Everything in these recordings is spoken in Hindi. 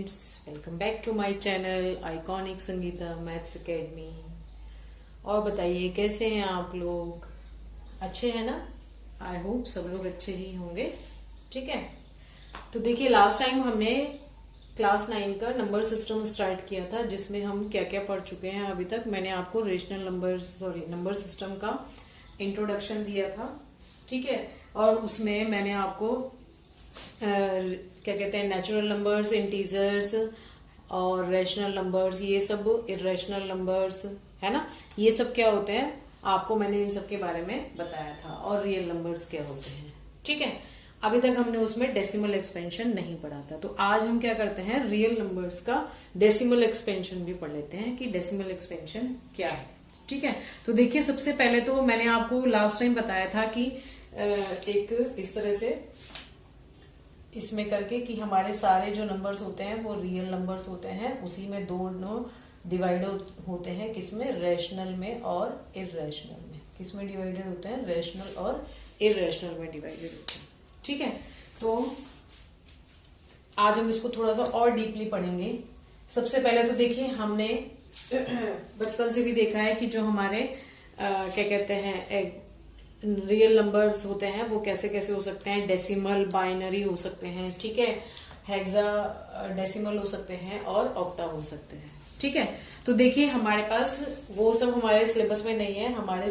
Friends, welcome back to my channel Iconic Sangeeta Maths Academy. और बताइए कैसे हैं आप लोग? अच्छे हैं ना? आई होप सब लोग अच्छे ही होंगे। ठीक है, तो देखिए लास्ट टाइम हमने क्लास 9 का नंबर सिस्टम स्टार्ट किया था, जिसमें हम क्या क्या पढ़ चुके हैं अभी तक। मैंने आपको रेशनल नंबर सिस्टम का इंट्रोडक्शन दिया था। ठीक है, और उसमें मैंने आपको क्या कहते हैं, नेचुरल नंबर्स, इंटीजर्स और रैशनल नंबर्स, ये सब इरेशनल नंबर्स है ना, ये सब क्या होते हैं आपको मैंने इन सब के बारे में बताया था। और रियल नंबर्स क्या होते हैं। ठीक है, अभी तक हमने उसमें डेसिमल एक्सपेंशन नहीं पढ़ा था, तो आज हम क्या करते हैं, रियल नंबर्स का डेसिमल एक्सपेंशन भी पढ़ लेते हैं कि डेसिमल एक्सपेंशन क्या है। ठीक है, तो देखिए सबसे पहले तो मैंने आपको लास्ट टाइम बताया था कि एक इस तरह से इसमें करके कि हमारे सारे जो नंबर्स होते हैं वो रियल नंबर्स होते हैं, उसी में दोनों डिवाइड होते हैं, किसमें, रैशनल में और इरेशनल में। किसमें डिवाइडेड होते हैं, रैशनल और इरेशनल में डिवाइडेड होते हैं। ठीक है, तो आज हम इसको थोड़ा सा और डीपली पढ़ेंगे। सबसे पहले तो देखिए हमने बचपन से भी देखा है कि जो हमारे क्या कहते हैं रियल नंबर्स होते हैं वो कैसे कैसे हो सकते हैं। डेसिमल, बाइनरी हो सकते हैं, ठीक है, हेक्सा डेसिमल हो सकते हैं और ऑक्टा हो सकते हैं। ठीक है, तो देखिए हमारे पास वो सब हमारे सिलेबस में नहीं है। हमारे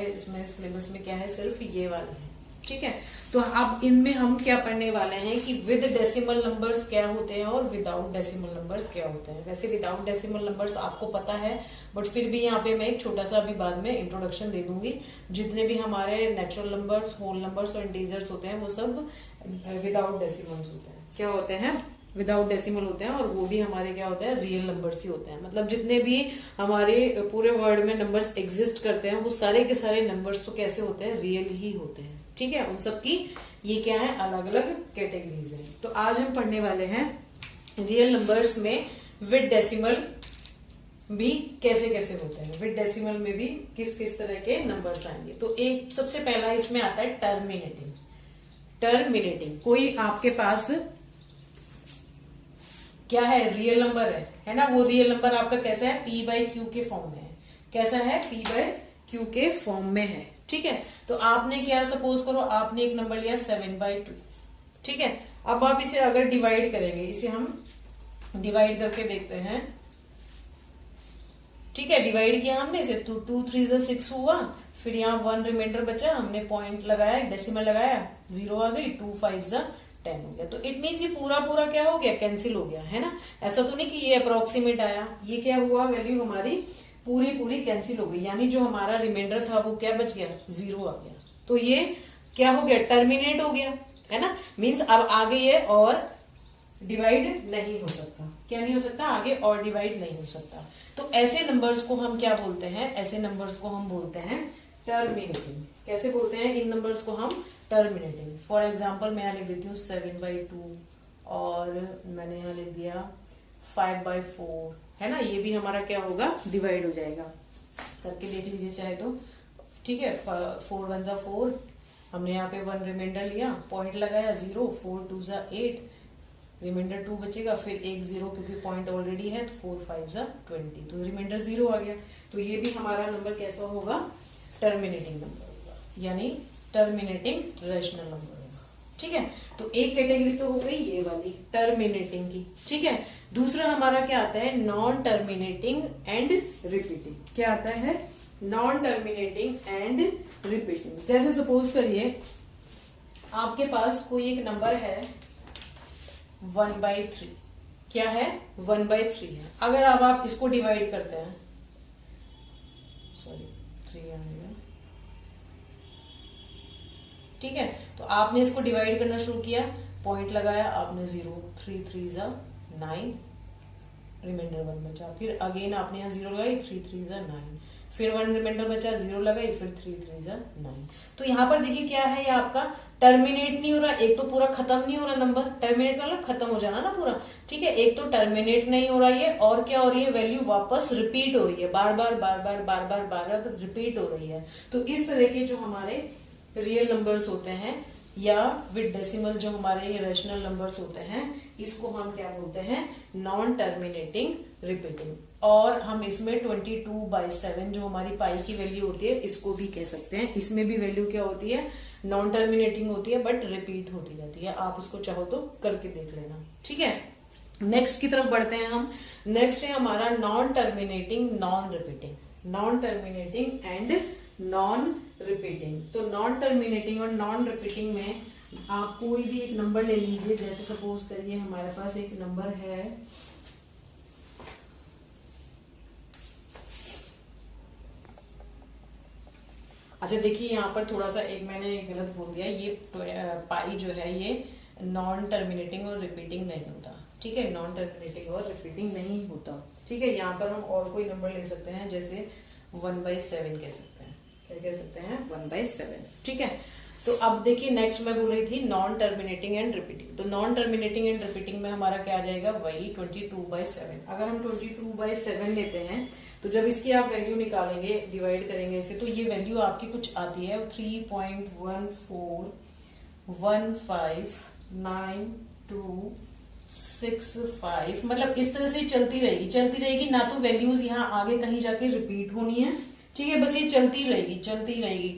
इसमें सिलेबस में क्या है, सिर्फ ये वाले हैं। ठीक है, तो अब इनमें हम क्या पढ़ने वाले हैं कि विद डेसिमल नंबर्स क्या होते हैं और विदाउट डेसिमल नंबर्स क्या होते हैं। वैसे विदाउट डेसिमल नंबर्स आपको पता है, बट फिर भी यहाँ पे मैं एक छोटा सा अभी बाद में इंट्रोडक्शन दे दूंगी। जितने भी हमारे नेचुरल नंबर्स, होल नंबर्स और इंटीजर्स होते हैं वो सब विदाउट डेसिमल्स होते हैं। क्या होते हैं, विदाउट डेसिमल होते हैं, और वो भी हमारे क्या होते हैं, रियल नंबर्स ही होते हैं। मतलब जितने भी हमारे पूरे वर्ल्ड में नंबर्स एग्जिस्ट करते हैं वो सारे के सारे नंबर्स तो कैसे होते हैं, रियल ही होते हैं। ठीक है, उन सब की ये क्या है, अलग अलग कैटेगरीज हैं। तो आज हम पढ़ने वाले हैं रियल नंबर्स में विद डेसिमल भी कैसे कैसे होते हैं, विद डेसिमल में भी किस किस तरह के नंबर्स आएंगे। तो एक सबसे पहला इसमें आता है टर्मिनेटिंग। टर्मिनेटिंग, कोई आपके पास क्या है, रियल नंबर है ना, वो रियल नंबर आपका कैसा है, P बाई क्यू के फॉर्म में है। कैसा है, P बाई क्यू के फॉर्म में है। ठीक है, तो आपने क्या, सपोज करो आपने एक नंबर लिया 7/2। ठीक है, अब आप इसे अगर डिवाइड करेंगे, इसे हम डिवाइड करके देखते हैं। ठीक है, डिवाइड किया हमने इसे, तो 2 3 6 हुआ, फिर यहाँ 1 रिमाइंडर बचा, हमने पॉइंट लगाया, डेसिमल लगाया, 0 आ गई, 2 5 10 हो गया। तो इट मीन्स ये पूरा पूरा क्या हो गया, कैंसिल हो गया, है ना। ऐसा तो नहीं कि ये अप्रोक्सीमेट आया, ये क्या हुआ, वैल्यू हमारी पूरी पूरी कैंसिल हो गई, यानी जो हमारा रिमाइंडर था वो क्या बच गया, 0 आ गया। तो ये क्या हो गया, टर्मिनेट हो गया, है ना। मीन्स अब आगे ये और डिवाइड नहीं हो सकता। क्या नहीं हो सकता, आगे और डिवाइड नहीं हो सकता। तो ऐसे नंबर्स को हम क्या बोलते हैं, ऐसे नंबर्स को हम बोलते हैं टर्मिनेटिंग। कैसे बोलते हैं इन नंबर्स को हम, टर्मिनेटिंग। फॉर एग्जाम्पल मैं यहाँ लिख देती हूँ 7/2, और मैंने यहाँ लिख दिया 5/4, है ना। ये भी हमारा क्या होगा, डिवाइड हो जाएगा। करके देख लीजिए चाहे तो। ठीक है, 4 1 4, हमने यहाँ पे 1 रिमाइंडर लिया, पॉइंट लगाया 0, 4 2 8, रिमाइंडर 2 बचेगा, फिर एक 0 क्योंकि पॉइंट ऑलरेडी है, तो 4 5 20, तो रिमाइंडर 0 आ गया। तो ये भी हमारा नंबर कैसा होगा, टर्मिनेटिंग नंबर होगा, यानी टर्मिनेटिंग रैशनल नंबर होगा। ठीक है, तो एक कैटेगरी तो हो गई ये वाली टर्मिनेटिंग की। ठीक है, दूसरा हमारा क्या आता है, नॉन टर्मिनेटिंग एंड रिपीटिंग। क्या आता है, नॉन टर्मिनेटिंग एंड रिपीटिंग। जैसे सपोज करिए आपके पास कोई एक नंबर है 1/3। क्या है, 1/3 है। अगर अब आप इसको डिवाइड करते हैं, सॉरी 3 आएगा। ठीक है, तो आपने इसको डिवाइड करना शुरू किया, पॉइंट लगाया आपने 0, 3 3 9, रिमाइंडर 1 बचा, फिर अगेन आपने यहाँ 0 लगाई, 3 3 9, फिर 1 रिमाइंडर बचा, 0 लगाई, फिर 3 3 9। तो यहाँ पर देखिए क्या है, ये आपका टर्मिनेट नहीं हो रहा, एक तो पूरा खत्म नहीं हो रहा नंबर, टर्मिनेट मतलब खत्म हो जाना ना पूरा। ठीक है, एक तो टर्मिनेट नहीं हो रहा ये, और क्या हो रही है, वैल्यू वापस रिपीट हो रही है, बार बार बार बार बार बार बार बार रिपीट हो रही है। तो इस तरह के जो हमारे रियल नंबर्स होते हैं या विद डेसिमल जो हमारे रेशनल नंबर्स होते हैं इसको हम क्या बोलते हैं, नॉन टर्मिनेटिंग रिपीटिंग। और हम इसमें 22/7 जो हमारी पाई की वैल्यू होती है इसको भी कह सकते हैं। इसमें भी वैल्यू क्या होती है, नॉन टर्मिनेटिंग होती है बट रिपीट होती रहती है। आप उसको चाहो तो करके देख लेना, ठीक है। नेक्स्ट की तरफ बढ़ते हैं हम। नेक्स्ट है हमारा non terminating non repeating, non terminating and non repeating. तो नॉन टर्मिनेटिंग और नॉन रिपीटिंग में आप कोई भी एक नंबर ले लीजिए। जैसे सपोज करिए हमारे पास एक नंबर है, अच्छा देखिए यहाँ पर थोड़ा सा एक मैंने गलत बोल दिया, ये पाई जो है ये नॉन टर्मिनेटिंग और रिपीटिंग नहीं होता, ठीक है, नॉन टर्मिनेटिंग और रिपीटिंग नहीं होता, ठीक है। यहाँ पर हम और कोई नंबर ले सकते हैं, जैसे 1/7 कह सकते हैं, क्या कह सकते हैं, 1/7, ठीक है। तो अब देखिए नेक्स्ट मैं बोल रही थी नॉन टर्मिनेटिंग एंड रिपीटिंग। तो नॉन टर्मिनेटिंग एंड रिपीटिंग में हमारा क्या आ जाएगा, वही 22/7। अगर हम 22/7 लेते हैं तो जब इसकी आप वैल्यू निकालेंगे, डिवाइड करेंगे इसे, तो ये वैल्यू आपकी कुछ आती है 3.14159265, मतलब इस तरह से चलती रहेगी ना। तो वैल्यूज यहाँ आगे कहीं जाके रिपीट होनी है, ठीक है, बस ये चलती रहेगी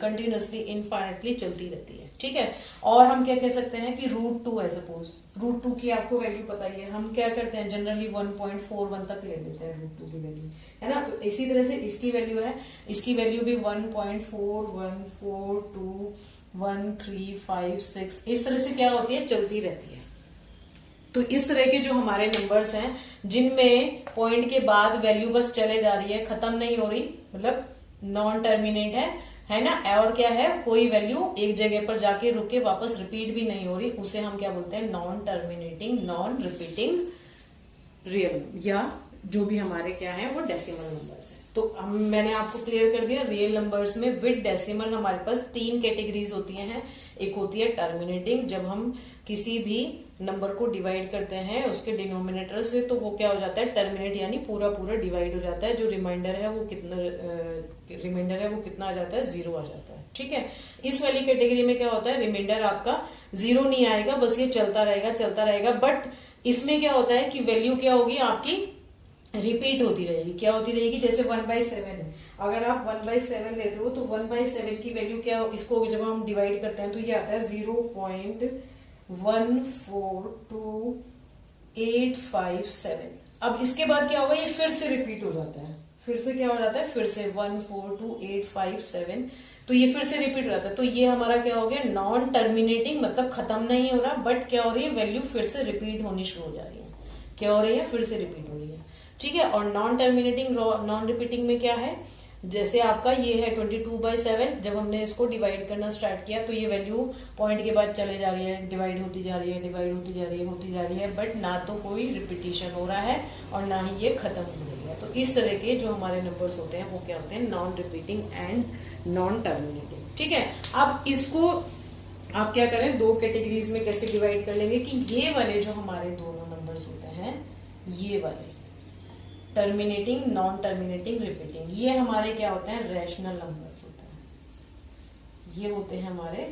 कंटिन्यूअसली, इनफाइनाइटली चलती रहती है, ठीक है। और हम क्या कह सकते हैं कि √2 है, सपोज √2 की आपको वैल्यू पता ही है, हम क्या करते हैं जनरली 1.41 तक ले लेते हैं √2 की वैल्यू, है ना। तो इसी तरह से इसकी वैल्यू है, इसकी वैल्यू भी 1.41421356, इस तरह से क्या होती है, चलती रहती है। तो इस तरह के जो हमारे नंबर्स हैं जिनमें पॉइंट के बाद वैल्यू बस चले जा रही है, खत्म नहीं हो रही, मतलब नॉन टर्मिनेट है ना, और क्या है, कोई वैल्यू एक जगह पर जाके रुके वापस रिपीट भी नहीं हो रही, उसे हम क्या बोलते हैं, non terminating non repeating real, या जो भी हमारे क्या है वो डेसिमल नंबर्स है। तो मैंने आपको क्लियर कर दिया, रियल नंबर्स में विद डेसिमल हमारे पास 3 कैटेगरीज होती हैं। एक होती है टर्मिनेटिंग, जब हम किसी भी नंबर को डिवाइड करते हैं उसके डिनोमिनेटर से, तो वो क्या हो जाता है, टर्मिनेट, यानी पूरा डिवाइड हो जाता है। जो रिमाइंडर है वो कितना आ जाता है, 0 आ जाता है, ठीक है। इस वाली कैटेगरी में क्या होता है, रिमाइंडर आपका 0 नहीं आएगा, बस ये चलता रहेगा। बट इसमें क्या होता है कि वैल्यू क्या होगी आपकी, रिपीट होती रहेगी। क्या होती रहेगी, जैसे 1/7 है, अगर आप 1/7 लेते हो तो 1/7 की वैल्यू क्या, इसको जब हम डिवाइड करते हैं तो ये आता है 0.14285 अब इसके बाद क्या होगा, ये फिर से रिपीट हो जाता है, फिर से क्या हो जाता है, फिर से 14285 तो ये फिर से रिपीट हो जाता है। तो ये हमारा क्या हो गया, नॉन टर्मिनेटिंग, मतलब खत्म नहीं हो रहा, बट क्या हो रही है, वैल्यू फिर से रिपीट होनी शुरू हो जा रही है। क्या हो रही है, फिर से रिपीट हो रही है, ठीक है। और नॉन टर्मिनेटिंग नॉन रिपीटिंग में क्या है, जैसे आपका ये है 22/7, जब हमने इसको डिवाइड करना स्टार्ट किया तो ये वैल्यू पॉइंट के बाद चले जा रही है, डिवाइड होती जा रही है, बट ना तो कोई रिपीटिशन हो रहा है और ना ही ये खत्म हो रही है। तो इस तरह के जो हमारे नंबर्स होते हैं वो क्या होते हैं, non repeating and non terminating, ठीक है। अब इसको आप क्या करें, 2 कैटेगरीज में कैसे डिवाइड कर लेंगे कि ये वाले जो हमारे दोनों नंबर्स होते हैं, ये वाले टर्मिनेटिंग नॉन टर्मिनेटिंग रिपीटिंग, ये हमारे क्या होते हैं, रैशनल नंबर्स होते हैं। ये होते हैं हमारे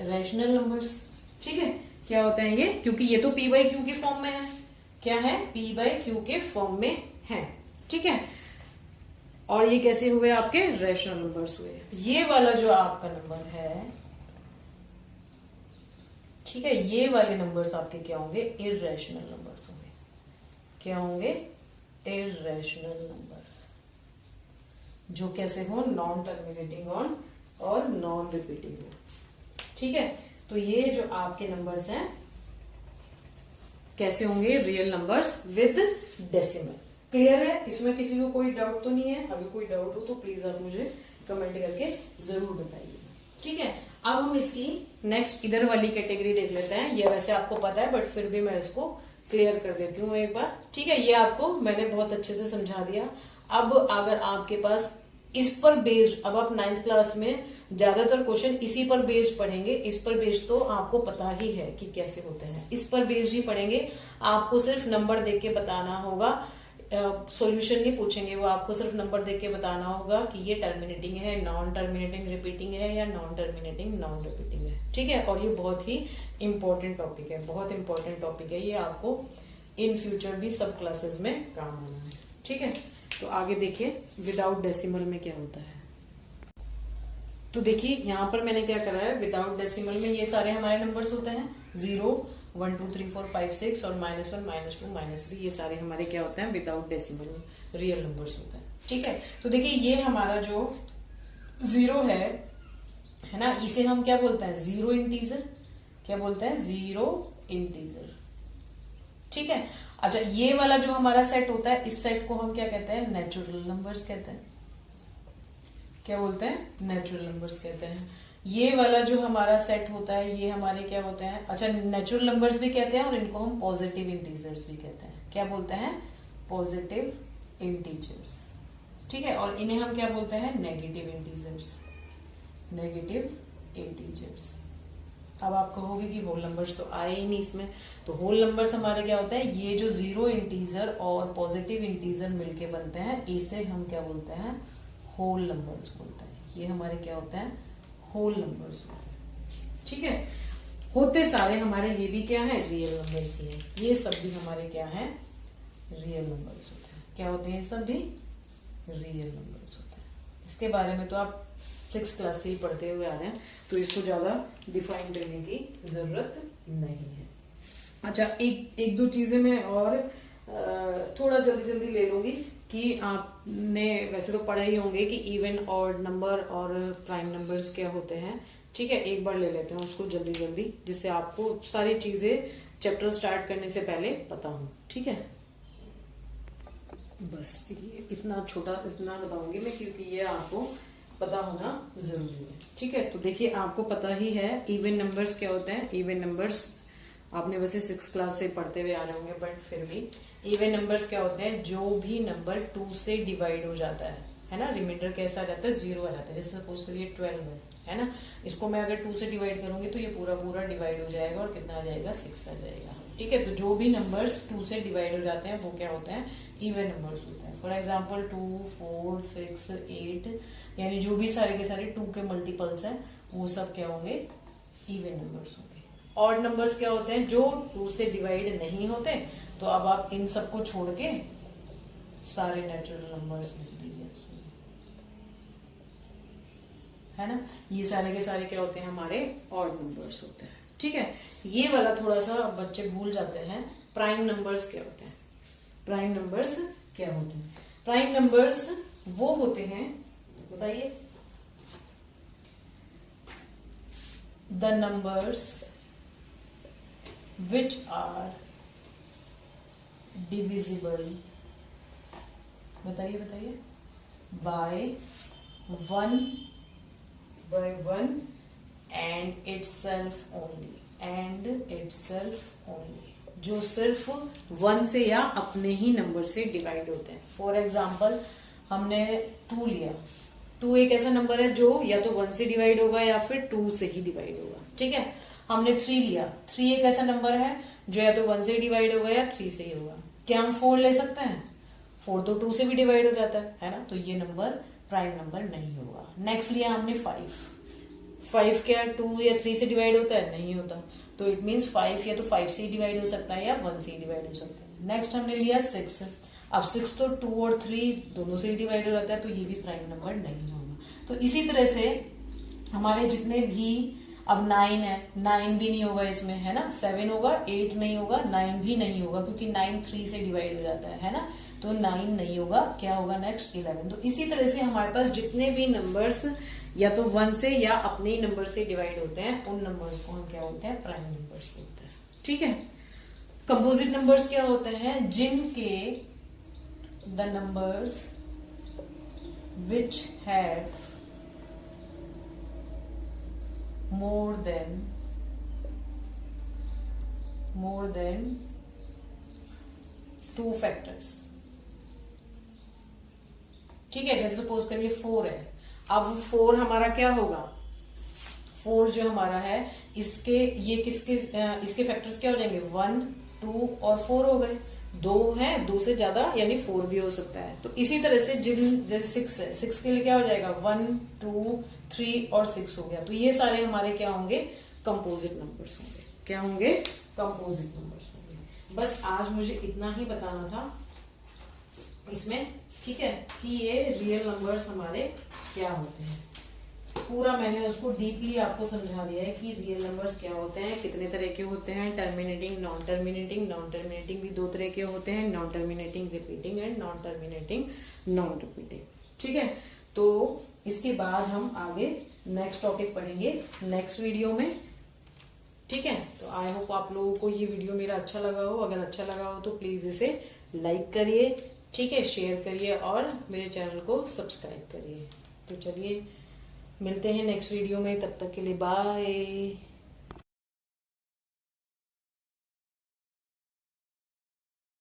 रैशनल नंबर्स, ठीक है। क्या होते हैं ये, क्योंकि ये तो p/q के फॉर्म में है, क्या है, p/q के फॉर्म में है, ठीक है। और ये कैसे हुए, आपके रैशनल नंबर्स हुए। ये वाला जो आपका नंबर है, ठीक है, ये वाले नंबर्स आपके क्या होंगे, इररेशनल नंबर्स होंगे। क्या होंगे, इररेशनल नंबर्स, जो कैसे हो, नॉन टर्मिनेटिंग ऑन और नॉन रिपीटिंग हो, ठीक है। तो ये जो आपके नंबर्स हैं कैसे होंगे, real numbers with decimal. Clear है, इसमें किसी को कोई डाउट तो नहीं है? अगर कोई डाउट हो तो प्लीज आप मुझे कमेंट करके जरूर बताइए, ठीक है। अब हम इसकी नेक्स्ट इधर वाली कैटेगरी देख लेते हैं। ये वैसे आपको पता है बट फिर भी मैं इसको क्लियर कर देती हूँ एक बार, ठीक है। ये आपको मैंने बहुत अच्छे से समझा दिया। अब अगर आपके पास इस पर बेस्ड, अब आप 9th क्लास में ज्यादातर क्वेश्चन इसी पर बेस्ड पढ़ेंगे। इस पर बेस्ड तो आपको पता ही है कि कैसे होते हैं, इस पर बेस्ड ही पढ़ेंगे। आपको सिर्फ नंबर देख के बताना होगा, सॉल्यूशन नहीं पूछेंगे, वो आपको सिर्फ नंबर देख के बताना होगा कि ये टर्मिनेटिंग है, नॉन टर्मिनेटिंग रिपीटिंग है या नॉन टर्मिनेटिंग नॉन रिपीटिंग है। ठीक है, और ये बहुत ही इंपॉर्टेंट टॉपिक है, बहुत इंपॉर्टेंट टॉपिक है, ये आपको इन फ्यूचर भी सब क्लासेस में काम आना है। ठीक है, तो आगे देखिए विदाउट डेसिमल में क्या होता है। तो देखिए यहाँ पर मैंने क्या करा है, विदाउट डेसिमल में ये सारे हमारे नंबर्स होते हैं 0 1 2 3 4 5 6 और -1 -2 -3, ये सारे हमारे क्या होते हैं विदाउट डेसिमल में रियल नंबर्स होते हैं। ठीक है, तो देखिए ये हमारा जो 0 है ना, इसे हम क्या बोलते हैं, जीरो इंटीजर। क्या बोलते हैं, जीरो इंटीजर। ठीक है, अच्छा ये वाला जो हमारा सेट होता है, इस सेट को हम क्या कहते हैं, नेचुरल नंबर्स कहते हैं। क्या बोलते हैं, नेचुरल नंबर्स कहते हैं। ये वाला जो हमारा सेट होता है, ये हमारे क्या होते हैं, अच्छा नेचुरल नंबर्स भी कहते हैं और इनको हम पॉजिटिव इंटीजर्स भी कहते हैं। क्या बोलते हैं, पॉजिटिव इंटीजर्स। ठीक है, और इन्हें हम क्या बोलते हैं, नेगेटिव इंटीजर्स। Negative integers. अब आप कहोगे कि होल नंबर्स तो आए ही नहीं इसमें, तो होल नंबर्स हमारे क्या होते हैं, ये जो जीरो इंटीजर और पॉजिटिव इंटीजर मिलके बनते हैं, इसे हम क्या बोलते हैं, होल नंबर्स बोलते हैं। ये हमारे क्या होते हैं, होल नंबर्स होते हैं। ठीक है, होते सारे हमारे ये भी क्या है, रियल नंबर्स ही हैं। ये सब भी हमारे क्या है, रियल नंबर्स होते हैं। क्या होते हैं, ये सब भी रियल नंबर्स होते हैं। इसके बारे में तो आप 6th क्लास से ही पढ़ते हुए आ रहे हैं, तो इसको ज्यादा डिफाइन करने की जरूरत नहीं है। अच्छा एक दो चीजें मैं और थोड़ा जल्दी ले लूंगी कि आपने वैसे तो पढ़े ही होंगे कि इवन ऑड नंबर और प्राइम नंबर्स क्या होते हैं। ठीक है, एक बार ले लेते हैं उसको जल्दी जिससे आपको सारी चीजें चैप्टर स्टार्ट करने से पहले पता हो। ठीक है, बस ये इतना बताऊंगी मैं क्योंकि ये आपको पता होना जरूरी है। ठीक है, तो देखिए आपको पता ही है इवन नंबर्स क्या होते हैं। इवन नंबर्स आपने वैसे 6th क्लास से पढ़ते हुए आ रहे होंगे, बट फिर भी इवन नंबर्स क्या होते हैं, जो भी नंबर 2 से डिवाइड हो जाता है ना, रिमाइंडर कैसा आ जाता है, 0 आ जाता है। जैसे सपोज करिए 12 है ना, इसको मैं अगर 2 से डिवाइड करूंगी तो ये पूरा डिवाइड हो जाएगा और कितना आ जाएगा, 6 आ जाएगा। ठीक है, तो जो भी नंबर्स 2 से डिवाइड हो जाते हैं वो क्या होते हैं, इवन नंबर्स होते हैं। फॉर एग्जाम्पल 2 4 6 8, यानी जो भी सारे के सारे 2 के मल्टीपल्स हैं वो सब क्या होंगे, इवन नंबर्स होंगे। ऑड नंबर्स क्या होते हैं, जो 2 से डिवाइड नहीं होते। तो अब आप इन सबको छोड़ के सारे नेचुरल नंबर्स लिख दीजिए, है ना। ये सारे के सारे क्या होते हैं, हमारे ऑड नंबर्स होते हैं। ठीक है, ये वाला थोड़ा सा बच्चे भूल जाते हैं। प्राइम नंबर्स क्या होते हैं, प्राइम नंबर्स क्या होते हैं, प्राइम नंबर्स वो होते हैं, बताइए, the numbers which are divisible, बताइए by one and itself only, जो सिर्फ 1 से या अपने ही नंबर से डिवाइड होते हैं। फॉर एग्जाम्पल हमने 2 लिया, 2 एक ऐसा नंबर है जो या तो 1 से डिवाइड होगा या फिर 2 से ही डिवाइड होगा। ठीक है, हमने 3 लिया, 3 एक ऐसा नंबर है जो या तो 1 से डिवाइड होगा या 3 से ही होगा। क्या हम 4 ले सकते हैं, 4 तो 2 से भी डिवाइड हो जाता है ना, तो ये नंबर प्राइम नंबर नहीं होगा। नेक्स्ट लिया हमने 5 क्या 2 या 3 से डिवाइड होता है, नहीं होता, तो इट मीन्स 5 या तो 5 से ही डिवाइड हो सकता है या 1 से ही डिवाइड हो सकता है। नेक्स्ट हमने लिया 6, अब 6 तो 2 और 3 दोनों से ही डिवाइड हो जाता है, तो ये भी प्राइम नंबर नहीं होगा। तो इसी तरह से हमारे जितने भी, अब 9 है, 9 भी नहीं होगा इसमें, है ना, 7 होगा, 8 नहीं होगा, 9 भी नहीं होगा क्योंकि 9 3 से डिवाइड हो जाता है ना, तो 9 नहीं होगा। क्या होगा नेक्स्ट, 11। तो इसी तरह से हमारे पास जितने भी नंबर्स या तो 1 से या अपने ही नंबर से डिवाइड होते हैं, उन नंबर्स को हम क्या बोलते हैं, प्राइम नंबर्स बोलते हैं। ठीक है, कंपोजिट नंबर्स क्या होते हैं, जिनके the numbers which have more than 2 factors। ठीक है, जैसे सपोज करिए 4 है, अब 4 हमारा क्या होगा, 4 जो हमारा है इसके फैक्टर्स क्या हो जाएंगे, 1 2 और 4 हो गए। दो है, दो से ज्यादा यानी 4 भी हो सकता है। तो इसी तरह से जिन जैसे 6 है, 6 के लिए क्या हो जाएगा 1 2 3 और 6 हो गया। तो ये सारे हमारे क्या होंगे कंपोजिट नंबर्स होंगे। क्या होंगे कंपोजिट नंबर्स होंगे। बस आज मुझे इतना ही बताना था इसमें, ठीक है, कि ये रियल नंबर्स हमारे क्या होते हैं। पूरा मैंने उसको डीपली आपको समझा दिया है कि रियल नंबर्स क्या होते हैं, कितने तरह के होते हैं, terminating, non terminating. Non terminating भी 2 तरह के होते हैं, non terminating repeating and non terminating non repeating. ठीक है, तो इसके बाद हम आगे नेक्स्ट टॉपिक पढ़ेंगे नेक्स्ट वीडियो में। ठीक है, तो आई होप आप लोगों को ये वीडियो मेरा अच्छा लगा हो। अगर अच्छा लगा हो तो प्लीज़ इसे लाइक करिए, ठीक है, शेयर करिए और मेरे चैनल को सब्सक्राइब करिए। तो चलिए मिलते हैं नेक्स्ट वीडियो में, तब तक के लिए बाय।